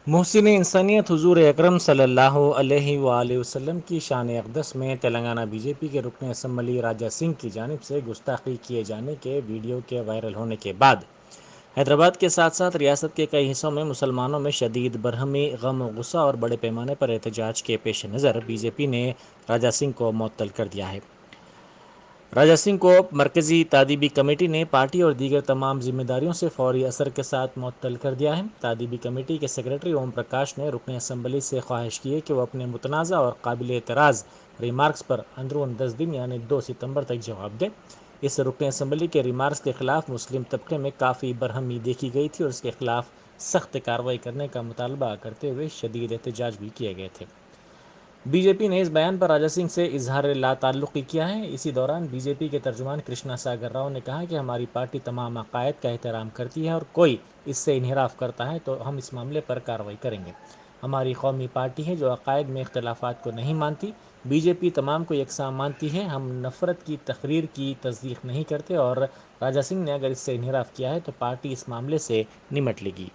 محسن انسانیت حضور اکرم صلی اللہ علیہ وآلہ وسلم کی شان اقدس میں تلنگانہ بی جے پی کے رکن اسمبلی راجہ سنگھ کی جانب سے گستاخی کیے جانے کے ویڈیو کے وائرل ہونے کے بعد حیدرآباد کے ساتھ ساتھ ریاست کے کئی حصوں میں مسلمانوں میں شدید برہمی، غم و غصہ اور بڑے پیمانے پر احتجاج کے پیش نظر بی جے پی نے راجہ سنگھ کو معطل کر دیا ہے۔ راجہ سنگھ کو مرکزی تادیبی کمیٹی نے پارٹی اور دیگر تمام ذمہ داریوں سے فوری اثر کے ساتھ معطل کر دیا ہے۔ تادیبی کمیٹی کے سیکریٹری اوم پرکاش نے رکن اسمبلی سے خواہش کی ہے کہ وہ اپنے متنازع اور قابل اعتراض ریمارکس پر اندرون 10 دن یعنی 2 ستمبر تک جواب دے۔ اس رکن اسمبلی کے ریمارکس کے خلاف مسلم طبقے میں کافی برہمی دیکھی گئی تھی اور اس کے خلاف سخت کارروائی کرنے کا مطالبہ کرتے ہوئے شدید احتجاج بھی کیے گئے تھے۔ بی جے پی نے اس بیان پر راجہ سنگھ سے اظہار لا تعلقی کیا ہے۔ اسی دوران بی جے پی کے ترجمان کرشنا ساگر راؤ نے کہا کہ ہماری پارٹی تمام عقائد کا احترام کرتی ہے اور کوئی اس سے انحراف کرتا ہے تو ہم اس معاملے پر کارروائی کریں گے۔ ہماری قومی پارٹی ہے جو عقائد میں اختلافات کو نہیں مانتی۔ بی جے پی تمام کو یکساں مانتی ہے۔ ہم نفرت کی تقریر کی تصدیق نہیں کرتے اور راجہ سنگھ نے اگر اس سے انحراف کیا ہے تو پارٹی اس معاملے سے نمٹ لے گی۔